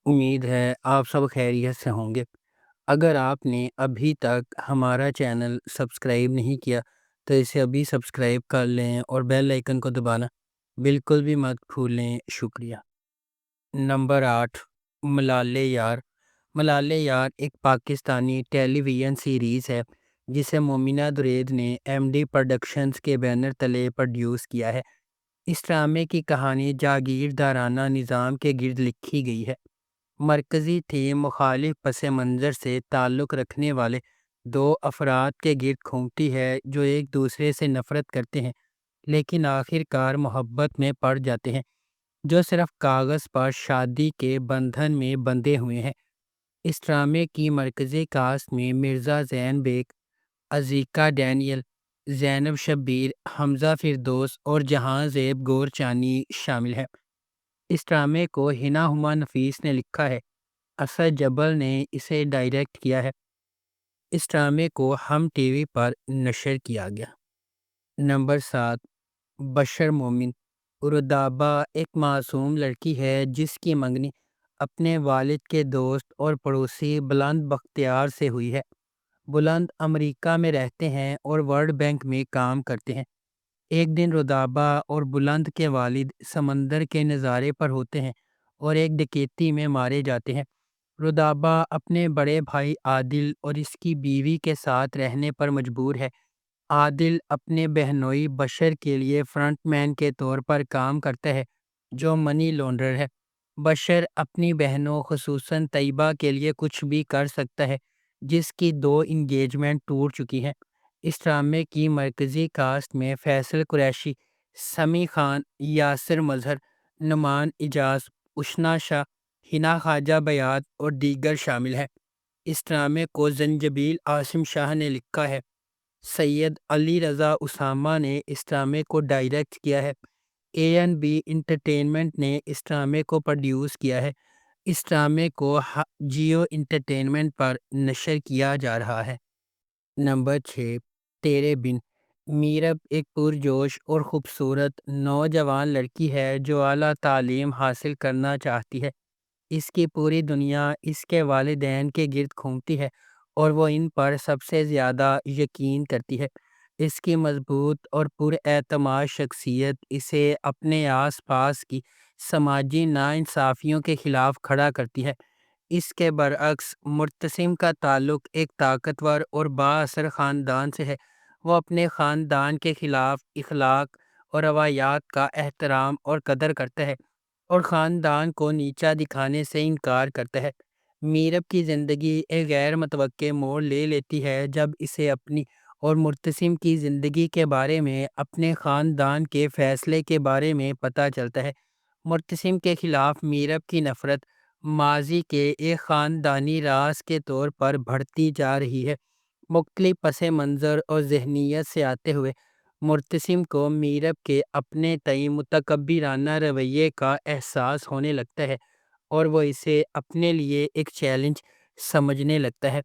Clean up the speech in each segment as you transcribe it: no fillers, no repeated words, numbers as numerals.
امید ہے آپ سب خیریت سے ہوں گے۔ اگر آپ نے ابھی تک ہمارا چینل سبسکرائب نہیں کیا تو اسے ابھی سبسکرائب کر لیں اور بیل آئیکن کو دبانا بالکل بھی مت بھولیں۔ شکریہ۔ نمبر 8، ملالے یار۔ ملالے یار ایک پاکستانی ٹیلی ویژن سیریز ہے جسے مومنہ درید نے ایم ڈی پروڈکشنز کے بینر تلے پروڈیوس کیا ہے۔ اس ڈرامے کی کہانی جاگیردارانہ نظام کے گرد لکھی گئی ہے۔ مرکزی تھیم مخالف پس منظر سے تعلق رکھنے والے دو افراد کے گرد گھومتی ہے جو ایک دوسرے سے نفرت کرتے ہیں لیکن آخر کار محبت میں پڑ جاتے ہیں، جو صرف کاغذ پر شادی کے بندھن میں بندھے ہوئے ہیں۔ اس ڈرامے کی مرکزی کاسٹ میں مرزا زین بیگ، عزیکا ڈینیل، زینب شبیر، حمزہ فردوس اور جہاں زیب گورچانی شامل ہیں۔ اس ڈرامے کو ہنا ہما نفیس نے لکھا ہے، اسد جبل نے اسے ڈائریکٹ کیا ہے۔ اس ڈرامے کو ہم ٹی وی پر نشر کیا گیا۔ نمبر 7، بشر مومن۔ رودابہ ایک معصوم لڑکی ہے جس کی منگنی اپنے والد کے دوست اور پڑوسی بلند بختیار سے ہوئی ہے۔ بلند امریکہ میں رہتے ہیں اور ورلڈ بینک میں کام کرتے ہیں۔ ایک دن رودابہ اور بلند کے والد سمندر کے نظارے پر ہوتے ہیں اور ایک ڈکیتی میں مارے جاتے ہیں۔ رودابہ اپنے بڑے بھائی عادل اور اس کی بیوی کے ساتھ رہنے پر مجبور ہے۔ عادل اپنے بہنوئی بشر کے لیے فرنٹ مین کے طور پر کام کرتا ہے جو منی لانڈرر ہے۔ بشر اپنی بہنوں خصوصاً طیبہ کے لیے کچھ بھی کر سکتا ہے جس کی 2 انگیجمنٹ ٹوٹ چکی ہیں۔ اس ڈرامے کی مرکزی کاسٹ میں فیصل قریشی، سمیع خان، یاسر مظہر، نعمان اجاز، اشنا شاہ، ہنا خواجہ بیات اور دیگر شامل ہیں۔ اس ڈرامے کو زنجبیل عاصم شاہ نے لکھا ہے۔ سید علی رضا اسامہ نے اس ڈرامے کو ڈائریکٹ کیا ہے۔ اے این بی انٹرٹینمنٹ نے اس ڈرامے کو پروڈیوس کیا ہے۔ اس ڈرامے کو جیو انٹرٹینمنٹ پر نشر کیا جا رہا ہے۔ نمبر 6، تیرے بن۔ میرب ایک پرجوش اور خوبصورت نوجوان لڑکی ہے جو اعلیٰ تعلیم حاصل کرنا چاہتی ہے۔ اس کی پوری دنیا اس کے والدین کے گرد گھومتی ہے اور وہ ان پر سب سے زیادہ یقین کرتی ہے۔ اس کی مضبوط اور پراعتماد شخصیت اسے اپنے آس پاس کی سماجی ناانصافیوں کے خلاف کھڑا کرتی ہے۔ اس کے برعکس مرتسم کا تعلق ایک طاقتور اور بااثر خاندان سے ہے۔ وہ اپنے خاندان کے خلاف اخلاق اور روایات کا احترام اور قدر کرتا ہے اور خاندان کو نیچا دکھانے سے انکار کرتا ہے۔ میرب کی زندگی ایک غیر متوقع موڑ لے لیتی ہے جب اسے اپنی اور مرتسم کی زندگی کے بارے میں اپنے خاندان کے فیصلے کے بارے میں پتہ چلتا ہے۔ مرتسم کے خلاف میرب کی نفرت ماضی کے ایک خاندانی راز کے طور پر بڑھتی جا رہی ہے۔ مختلف پس منظر اور ذہنیت سے آتے ہوئے مرتسم کو میرب کے اپنے تئیں متکبرانہ رویے کا احساس ہونے لگتا ہے اور وہ اسے اپنے لیے ایک چیلنج سمجھنے لگتا ہے۔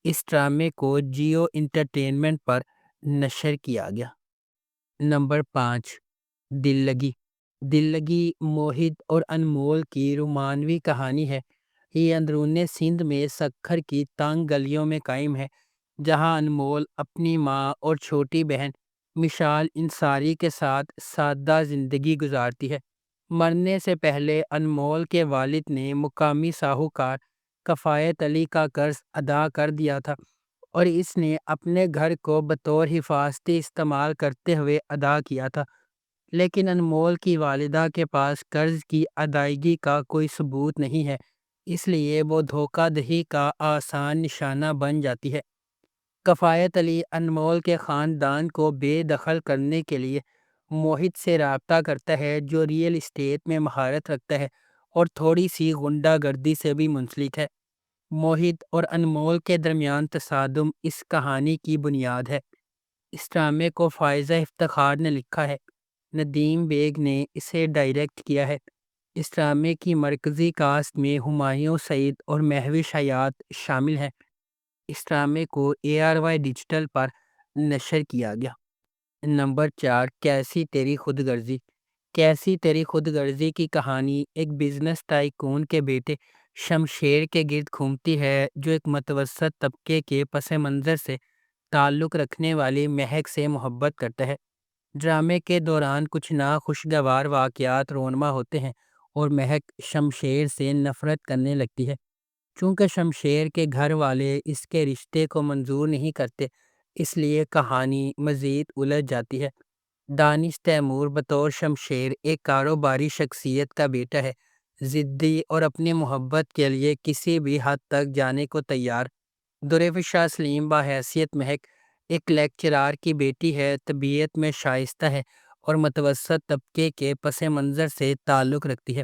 اس ڈرامے کو جیو انٹرٹینمنٹ پر نشر کیا گیا۔ نمبر 5، دل لگی۔ دل لگی موہت اور انمول کی رومانوی کہانی ہے۔ یہ اندرون سندھ میں سکھر کی تنگ گلیوں میں قائم ہے جہاں انمول اپنی ماں اور چھوٹی بہن مشال انصاری کے ساتھ سادہ زندگی گزارتی ہے۔ مرنے سے پہلے انمول کے والد نے مقامی ساہوکار کفایت علی کا قرض ادا کر دیا تھا اور اس نے اپنے گھر کو بطور حفاظتی استعمال کرتے ہوئے ادا کیا تھا، لیکن انمول کی والدہ کے پاس قرض کی ادائیگی کا کوئی ثبوت نہیں ہے، اس لیے وہ دھوکہ دہی کا آسان نشانہ بن جاتی ہے۔ کفایت علی انمول کے خاندان کو بے دخل کرنے کے لیے موہت سے رابطہ کرتا ہے جو ریئل اسٹیٹ میں مہارت رکھتا ہے اور تھوڑی سی غنڈہ گردی سے بھی منسلک ہے۔ موہت اور انمول کے درمیان تصادم اس کہانی کی بنیاد ہے۔ اس ڈرامے کو فائزہ افتخار نے لکھا ہے۔ ندیم بیگ نے اسے ڈائریکٹ کیا ہے۔ اس ڈرامے کی مرکزی کاسٹ میں ہمایوں سعید اور مہوش حیات شامل ہیں۔ اس ڈرامے کو اے آر وائی ڈیجیٹل پر نشر کیا گیا۔ نمبر 4، کیسی تیری خود غرضی۔ کیسی تیری خود غرضی کی کہانی ایک بزنس ٹائکون کے بیٹے شمشیر کے گرد گھومتی ہے، جو ایک متوسط طبقے کے پس منظر سے تعلق رکھنے والی مہک سے محبت کرتا ہے۔ ڈرامے کے دوران کچھ ناخوشگوار واقعات رونما ہوتے ہیں اور مہک شمشیر سے نفرت کرنے لگتی ہے۔ چونکہ شمشیر کے گھر والے اس کے رشتے کو منظور نہیں کرتے، اس لیے کہانی مزید الجھ جاتی ہے۔ دانش تیمور بطور شمشیر ایک کاروباری شخصیت کا بیٹا ہے، ضدی اور اپنی محبت کے لیے کسی بھی حد تک جانے کو تیار۔ دریفشا سلیم بحیثیت مہک ایک لیکچرار کی بیٹی ہے، طبیعت میں شائستہ ہے اور متوسط طبقے کے پس منظر سے تعلق رکھتی ہے۔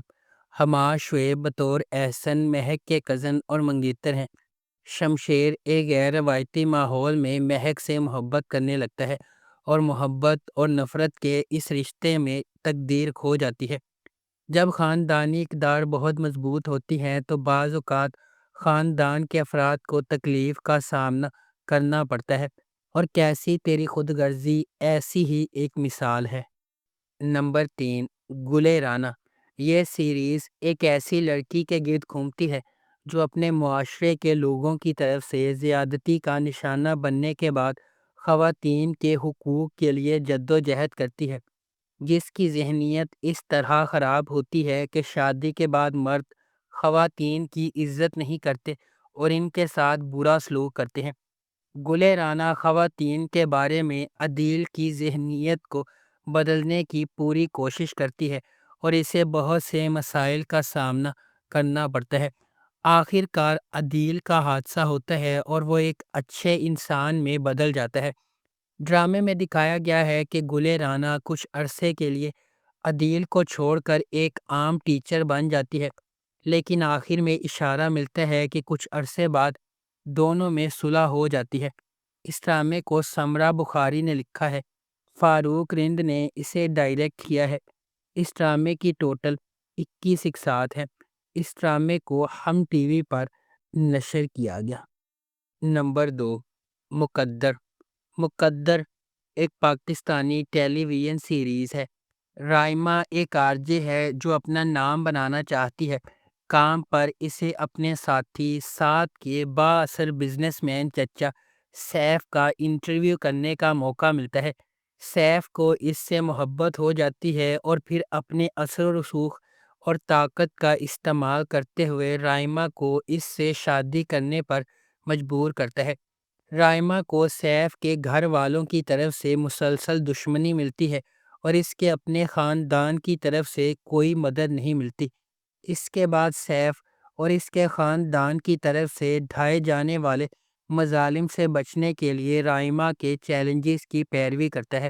حماد شعیب بطور احسن مہک کے کزن اور منگیتر ہیں۔ شمشیر ایک غیر روایتی ماحول میں مہک سے محبت کرنے لگتا ہے اور محبت اور نفرت کے اس رشتے میں تقدیر کھو جاتی ہے۔ جب خاندانی اقدار بہت مضبوط ہوتی ہیں تو بعض اوقات خاندان کے افراد کو تکلیف کا سامنا کرنا پڑتا ہے، اور کیسی تیری خود غرضی ایسی ہی ایک مثال ہے۔ نمبر 3، گلے رانا۔ یہ سیریز ایک ایسی لڑکی کے گرد گھومتی ہے جو اپنے معاشرے کے لوگوں کی طرف سے زیادتی کا نشانہ بننے کے بعد خواتین کے حقوق کے لیے جدوجہد کرتی ہے، جس کی ذہنیت اس طرح خراب ہوتی ہے کہ شادی کے بعد مرد خواتین کی عزت نہیں کرتے اور ان کے ساتھ برا سلوک کرتے ہیں۔ گلے رانا خواتین کے بارے میں عدیل کی ذہنیت کو بدلنے کی پوری کوشش کرتی ہے اور اسے بہت سے مسائل کا سامنا کرنا پڑتا ہے۔ آخر کار عدیل کا حادثہ ہوتا ہے اور وہ ایک اچھے انسان میں بدل جاتا ہے۔ ڈرامے میں دکھایا گیا ہے کہ گلے رانا کچھ عرصے کے لیے عدیل کو چھوڑ کر ایک عام ٹیچر بن جاتی ہے، لیکن آخر میں اشارہ ملتا ہے کہ کچھ عرصے بعد دونوں میں صلح ہو جاتی ہے۔ اس ڈرامے کو سمرا بخاری نے لکھا ہے، فاروق رند نے اسے ڈائریکٹ کیا ہے۔ اس ڈرامے کی ٹوٹل 21 اقساط ہیں۔ اس ڈرامے کو ہم ٹی وی پر نشر کیا گیا۔ نمبر 2، مقدر۔ مقدر ایک پاکستانی ٹیلی ویژن سیریز ہے۔ رائمہ ایک آرجے ہے جو اپنا نام بنانا چاہتی ہے۔ کام پر اسے اپنے ساتھی ساتھ کے بااثر بزنس مین چچا سیف کا انٹرویو کرنے کا موقع ملتا ہے۔ سیف کو اس سے محبت ہو جاتی ہے اور پھر اپنے اثر و رسوخ اور طاقت کا استعمال کرتے ہوئے رائمہ کو اس سے شادی کرنے پر مجبور کرتا ہے۔ رائمہ کو سیف کے گھر والوں کی طرف سے مسلسل دشمنی ملتی ہے اور اس کے اپنے خاندان کی طرف سے کوئی مدد نہیں ملتی۔ اس کے بعد سیف اور اس کے خاندان کی طرف سے ڈھائے جانے والے مظالم سے بچنے کے لیے رائمہ کے چیلنجز کی پیروی کرتا ہے۔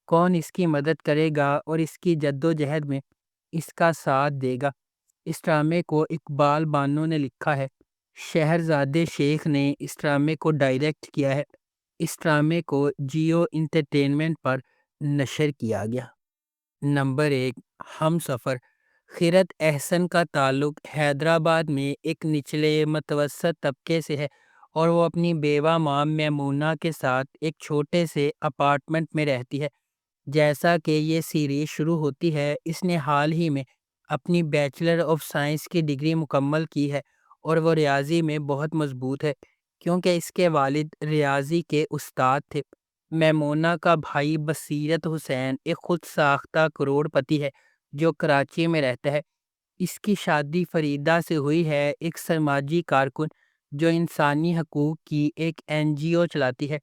کون اس کی مدد کرے گا اور اس کی جدوجہد میں اس کا ساتھ دے گا؟ اس ڈرامے کو اقبال بانو نے لکھا ہے۔ شہرزادے شیخ نے اس ڈرامے کو ڈائریکٹ کیا ہے۔ اس ڈرامے کو جیو انٹرٹینمنٹ پر نشر کیا گیا۔ نمبر 1، ہم سفر۔ خیرت احسن کا تعلق حیدرآباد میں ایک نچلے متوسط طبقے سے ہے اور وہ اپنی بیوہ ماں میمونہ کے ساتھ ایک چھوٹے سے اپارٹمنٹ میں رہتی ہے۔ جیسا کہ یہ سیریز شروع ہوتی ہے، اس نے حال ہی میں اپنی بیچلر آف سائنس کی ڈگری مکمل کی ہے اور وہ ریاضی میں بہت مضبوط ہے کیونکہ اس کے والد ریاضی کے استاد تھے۔ میمونہ کا بھائی بصیرت حسین ایک خود ساختہ کروڑ پتی ہے جو کراچی میں رہتا ہے۔ اس کی شادی فریدہ سے ہوئی ہے، ایک سماجی کارکن جو انسانی حقوق کی ایک NGO چلاتی ہے۔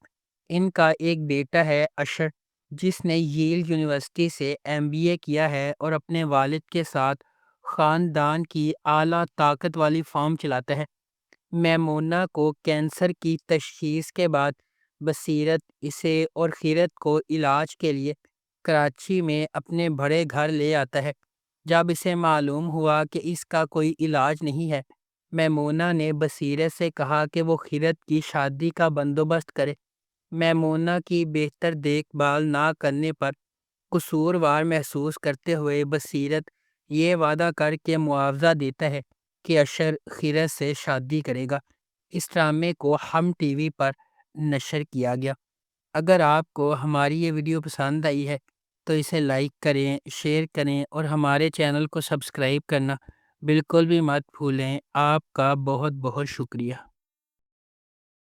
ان کا ایک بیٹا ہے اشر، جس نے ییل یونیورسٹی سے MBA کیا ہے اور اپنے والد کے ساتھ خاندان کی اعلیٰ طاقت والی فارم چلاتا ہے۔ میمونہ کو کینسر کی تشخیص کے بعد بصیرت اسے اور خیرت کو علاج کے لیے کراچی میں اپنے بڑے گھر لے آتا ہے۔ جب اسے معلوم ہوا کہ اس کا کوئی علاج نہیں ہے، میمونہ نے بصیرت سے کہا کہ وہ خیرت کی شادی کا بندوبست کرے۔ میمونہ کی بہتر دیکھ بھال نہ کرنے پر قصوروار محسوس کرتے ہوئے بصیرت یہ وعدہ کر کے معاوضہ دیتا ہے کہ اشر خیرت سے شادی کرے گا۔ اس ڈرامے کو ہم ٹی وی پر نشر کیا گیا۔ اگر آپ کو ہماری یہ ویڈیو پسند آئی ہے تو اسے لائک کریں، شیئر کریں اور ہمارے چینل کو سبسکرائب کرنا بالکل بھی مت بھولیں۔ آپ کا بہت بہت شکریہ۔